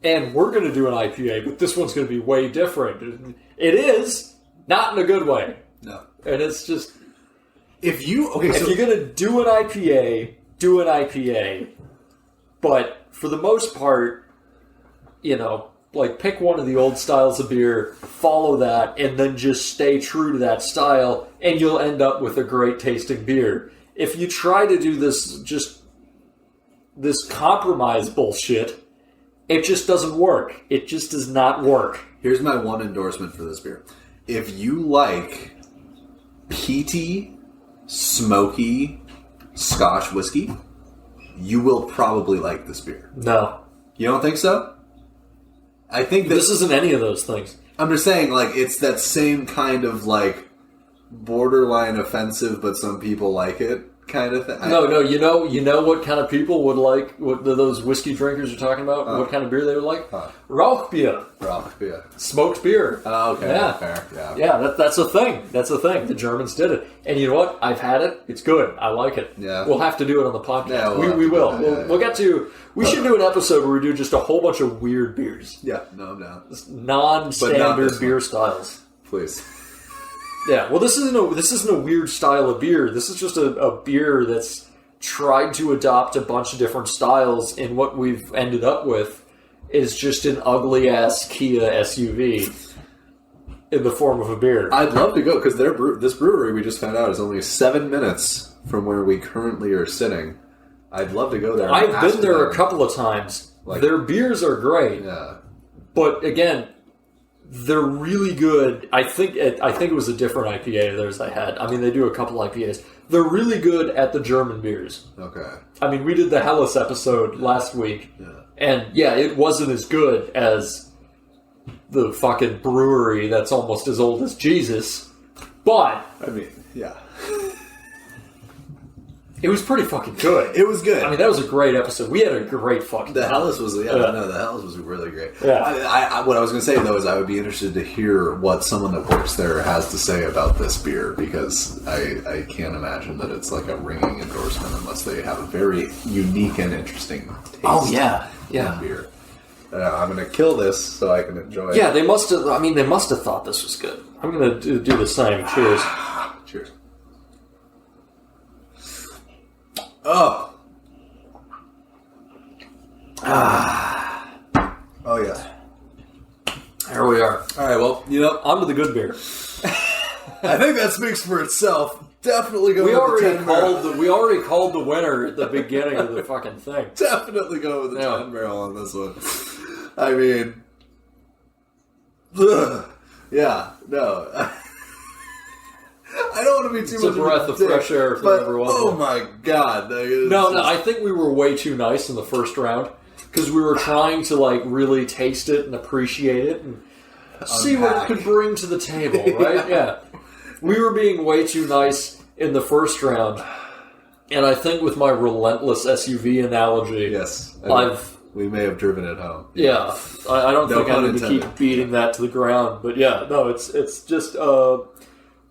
And we're going to do an IPA, but this one's going to be way different. It is, not in a good way. No. And it's just... If you're going to do an IPA, do an IPA. But for the most part, like pick one of the old styles of beer, follow that, and then just stay true to that style, and you'll end up with a great tasting beer. If you try to do this compromise bullshit, it just doesn't work. It just does not work. Here's my one endorsement for this beer. If you like peaty, smoky Scotch whiskey, you will probably like this beer. No. You don't think so? I think this isn't any of those things. I'm just saying, like, it's that same kind of, like, borderline offensive, but some people like it kind of thing. No, you know what kind of people would like, what those whiskey drinkers are talking about? What kind of beer they would like? Rauchbier. Rauchbier. Smoked beer. Oh, okay. Yeah. Fair. Yeah. Yeah, that's a thing. That's a thing. The Germans did it. And you know what? I've had it. It's good. I like it. Yeah. We'll have to do it on the podcast. Yeah, we will. We'll get to... We should do an episode where we do just a whole bunch of weird beers. Yeah, no, I'm down. Non-standard beer styles. Please. Yeah, well, this isn't a weird style of beer. This is just a beer that's tried to adopt a bunch of different styles, and what we've ended up with is just an ugly-ass Kia SUV in the form of a beer. I'd love to go, because this brewery we just found out is only 7 minutes from where we currently are sitting. It love to go there. I've been there a couple of times. Like, their beers are great. Yeah. But, again... They're really good. I think it was a different IPA of theirs I had. I mean, they do a couple IPAs. They're really good at the German beers. Okay. I mean, we did the Helles episode last week. Yeah. And, yeah, it wasn't as good as the fucking brewery that's almost as old as Jesus. But... I mean, yeah. It was pretty fucking good. It was good. I mean, that was a great episode. We had a great fucking time. The Helles was really great. Yeah. What I was going to say, though, is I would be interested to hear what someone that works there has to say about this beer, because I can't imagine that it's like a ringing endorsement unless they have a very unique and interesting taste. Oh, yeah. Beer. I'm going to kill this so I can enjoy it. Yeah, they must have thought this was good. I'm going to do the same. Cheers. Cheers. Oh. Oh, yeah. There we are. All right, well, on to the good beer. I think that speaks for itself. Definitely go with the 10 barrel. We already called the winner at the beginning of the fucking thing. Definitely go with the 10 barrel on this one. I mean, yeah, no. I don't want to be too much of a breath of fresh air for everyone. Oh my god! No, I think we were way too nice in the first round because we were trying to like really taste it and appreciate it and see what it could bring to the table, right? Yeah, we were being way too nice in the first round, and I think with my relentless SUV analogy, yes, we may have driven it home. Yeah, I don't think I need to keep beating that to the ground, but yeah, no, it's just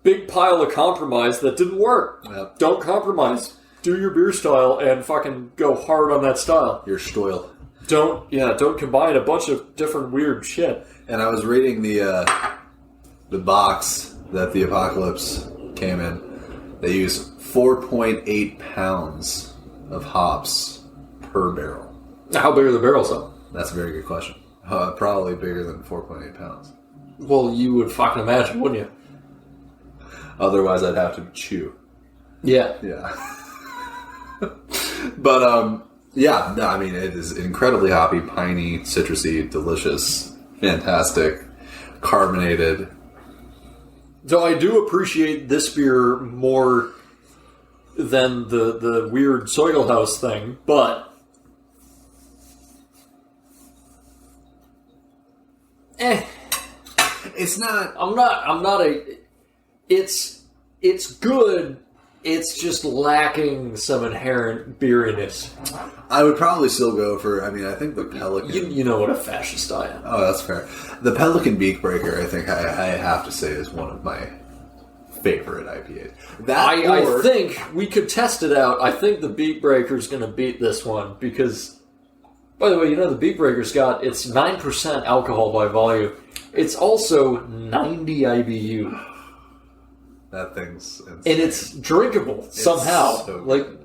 big pile of compromise that didn't work. Yep. Don't compromise. Do your beer style and fucking go hard on that style. Your stoyle. Don't combine a bunch of different weird shit. And I was reading the box that the Apocalypse came in. They use 4.8 pounds of hops per barrel. How big are the barrels, though? That's a very good question. Probably bigger than 4.8 pounds. Well, you would fucking imagine, wouldn't you? Otherwise, I'd have to chew. Yeah. But, yeah, no, I mean, it is incredibly hoppy, piney, citrusy, delicious, fantastic, carbonated. So I do appreciate this beer more than the weird Zoigelhaus thing, but It's not. I'm not a. It's good. It's just lacking some inherent beeriness. I would probably still go for. I mean, I think the Pelican. You know what a fascist I am. Oh, that's fair. The Pelican Beak Breaker, I think I have to say, is one of my favorite IPAs. I think we could test it out. I think the Beak Breaker's going to beat this one because, by the way, the Beak Breaker's got it's 9% alcohol by volume. It's also 90 IBU. That thing's insane. And it's drinkable somehow. So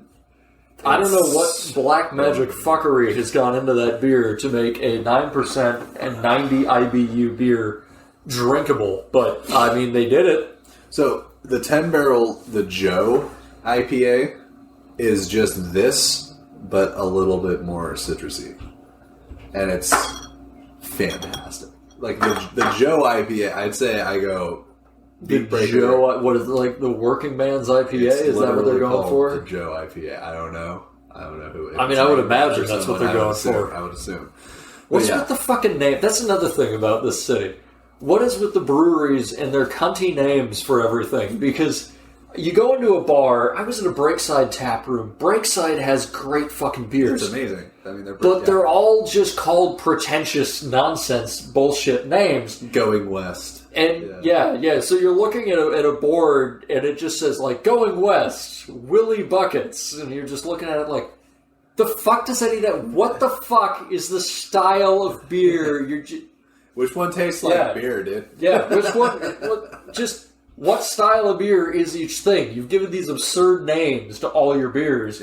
I don't know what black magic fuckery has gone into that beer to make a 9% and 90 IBU beer drinkable. But, I mean, they did it. So, the 10 barrel, the Joe IPA is just this, but a little bit more citrusy. And it's fantastic. Like, the Joe IPA, I'd say I go... The Joe, what is it, like the working man's IPA? Is that what they're going for? The Joe IPA. I don't know who. I mean, I would imagine that's what they're going for. I would assume. What's with the fucking name? That's another thing about this city. What is with the breweries and their cunty names for everything? Because you go into a bar. I was in a Breakside tap room. Breakside has great fucking beers. It's amazing. I mean, they're all just called pretentious nonsense bullshit names. Going West. And yeah. So you're looking at a board, and it just says like "Going West, Willie Buckets," and you're just looking at it like, the fuck does that even? What the fuck is the style of beer? Which one tastes like beer, dude? Yeah, which one? What style of beer is each thing? You've given these absurd names to all your beers,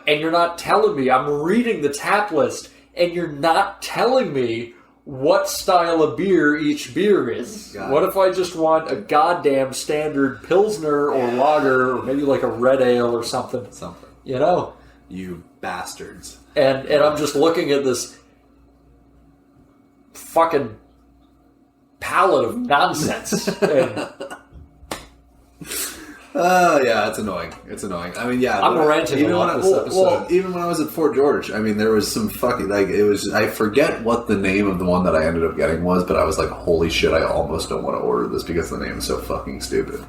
and you're not telling me. I'm reading the tap list, and you're not telling me what style of beer each beer is. What if I just want a goddamn standard Pilsner or lager, or maybe like a red ale or something? You bastards. And I'm just looking at this fucking palette of nonsense. Yeah, it's annoying. I mean, I'm ranting a lot this episode. Well, even when I was at Fort George, I mean, there was some fucking, I forget what the name of the one that I ended up getting was, but I was like, holy shit, I almost don't want to order this because the name is so fucking stupid.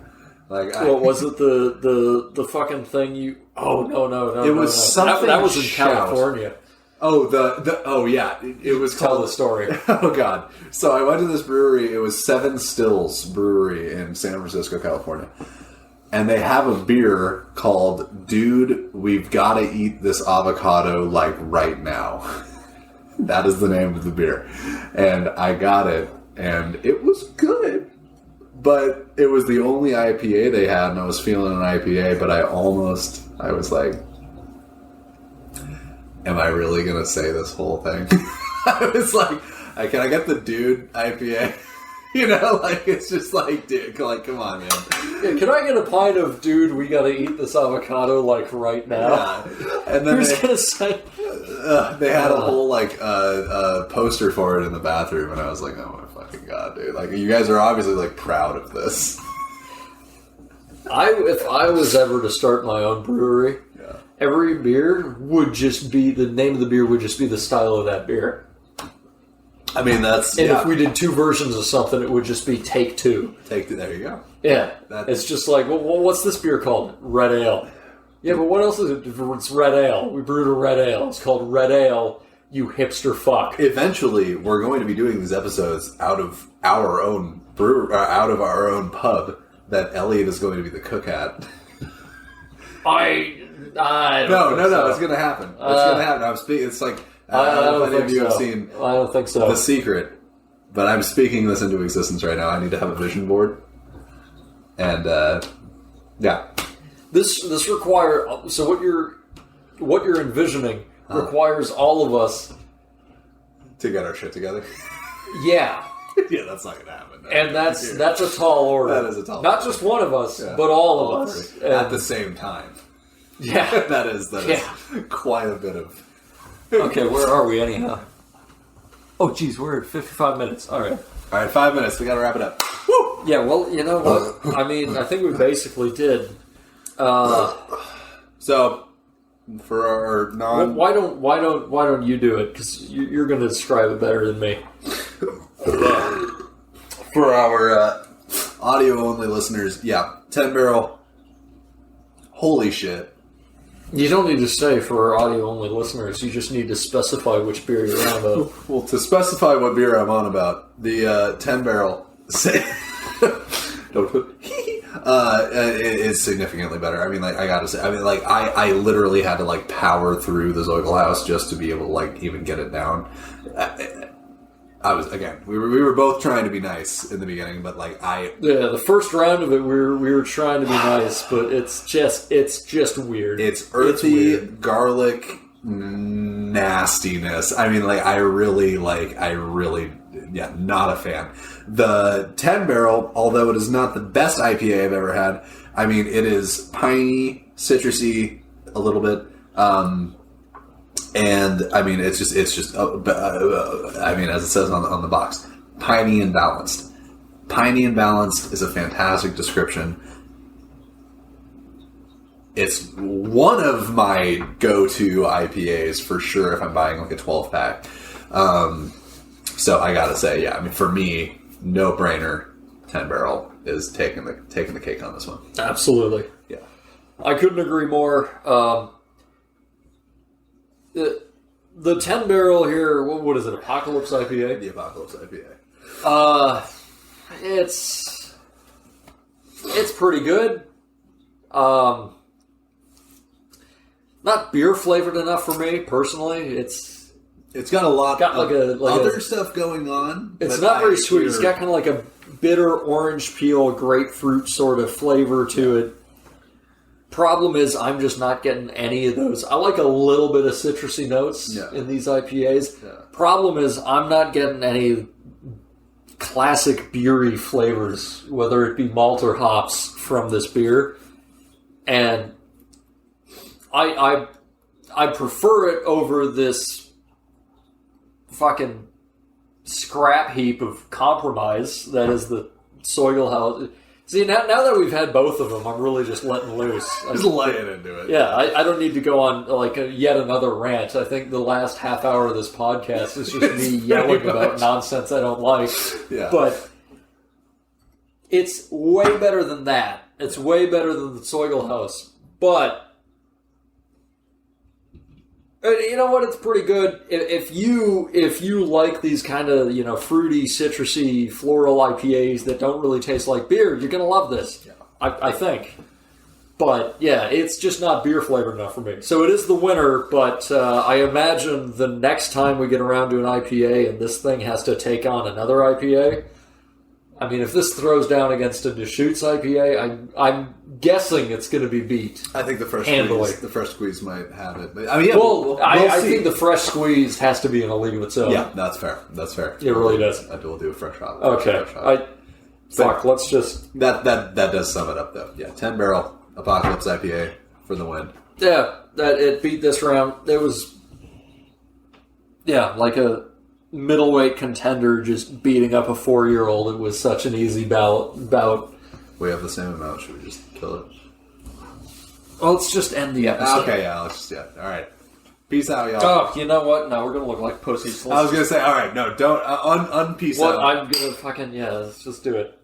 Was it the fucking thing you... Oh, no. It was something... That was in California. Oh, yeah. It was Tell called... the story. Oh, God. So I went to this brewery. It was Seven Stills Brewery in San Francisco, California. And they have a beer called Dude, We've Gotta Eat This Avocado Like Right Now. That is the name of the beer. And I got it, and it was good. But it was the only IPA they had, and I was feeling an IPA, but I was like, am I really going to say this whole thing? I was like, can I get the Dude IPA? It's just like, dude, come on, man. Yeah, can I get a pint of Dude, we gotta eat this avocado like right now? Yeah. And then who's gonna say? They had a whole poster for it in the bathroom, and I was like, oh my fucking god, dude! Like, you guys are obviously like proud of this. If I was ever to start my own brewery, every beer would just be the name of the beer would just be the style of that beer. I mean, if we did two versions of something, it would just be Take Two. Take Two, there you go. Yeah. It's just like, well, what's this beer called? Red Ale. Yeah, but what else is it? It's Red Ale. We brewed a Red Ale. It's called Red Ale, you hipster fuck. Eventually, we're going to be doing these episodes out of our own out of our own pub that Elliot is going to be the cook at. I don't know. So. It's going to happen. It's going to happen. I'm speaking. It's like... I don't know if any of you have seen I don't think so. The Secret, but I'm speaking this into existence right now. I need to have a vision board. And, This requires... So what you're envisioning requires all of us... to get our shit together? Yeah. Yeah, that's not going to happen. No. And that's a tall order. That is a tall order. Not just one of us, but all of us. At the same time. Yeah. that is quite a bit of... Okay, where are we anyhow? Oh, geez, we're at 55 minutes. All right, 5 minutes. We got to wrap it up. Woo! Yeah, well, you know what? I mean, I think we basically did. So, for our non... Why don't you do it? Because you're going to describe it better than me. For our audio-only listeners, 10 barrel. Holy shit. You don't need to say for our audio-only listeners. You just need to specify which beer you're on about. Well, to specify what beer I'm on about, the 10 barrel is significantly better. I mean, like, I gotta say, I literally had to like power through the Zoigelhaus just to be able to like even get it down. We were both trying to be nice in the beginning, but like the first round of it we were trying to be nice, but it's just weird. It's earthy, garlic nastiness. I mean, like I really not a fan. The 10 barrel, although it is not the best IPA I've ever had, I mean it is piney, citrusy a little bit. And I mean, it's just. I mean, as it says on the box, piney and balanced. Piney and balanced is a fantastic description. It's one of my go-to IPAs for sure if I'm buying like a 12-pack. So I gotta say, I mean, for me, no brainer. 10 barrel is taking the cake on this one. Absolutely, yeah. I couldn't agree more. The 10 barrel here, what is it? Apocalypse IPA? The Apocalypse IPA. It's pretty good. Not beer flavored enough for me personally. It's got a lot of other a, stuff going on. It's not very sweet. It's got kind of like a bitter orange peel, grapefruit sort of flavor to it. Problem is, I'm just not getting any of those. I like a little bit of citrusy notes in these IPAs. Yeah. Problem is, I'm not getting any classic beery flavors, whether it be malt or hops, from this beer. And I prefer it over this fucking scrap heap of compromise that is the Zoigelhaus. See, now that we've had both of them, I'm really just letting loose. Just laying into it. Yeah, I don't need to go on like yet another rant. I think the last half hour of this podcast is just me yelling about nonsense I don't like. Yeah. But it's way better than that. It's way better than the Zoigelhaus. But you know what? It's pretty good. If you like these kind of fruity, citrusy, floral IPAs that don't really taste like beer, you're gonna love this. Yeah. I think. But yeah, it's just not beer flavored enough for me. So it is the winner. But I imagine the next time we get around to an IPA and this thing has to take on another IPA. I mean, if this throws down against a Deschutes IPA, I'm guessing it's going to be beat. I think the first squeeze might have it. But I mean, I think the fresh squeeze has to be in a league of its own. Yeah, that's fair. It really does. We'll do a fresh hop. Okay. Let's just... That does sum it up, though. Yeah, 10 barrel Apocalypse IPA for the win. Yeah, that it beat this round. It was, like a middleweight contender just beating up a 4-year-old. It was such an easy bout. We have the same amount. Should we just kill it? Well, let's just end the episode. Okay, yeah, all right. Peace out, y'all. Oh, you know what? No, we're going to look like pussies. I was going to say, all right, no, don't, unpeace out. I'm going to fucking, let's just do it.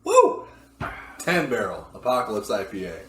Woo! 10 barrel Apocalypse IPA.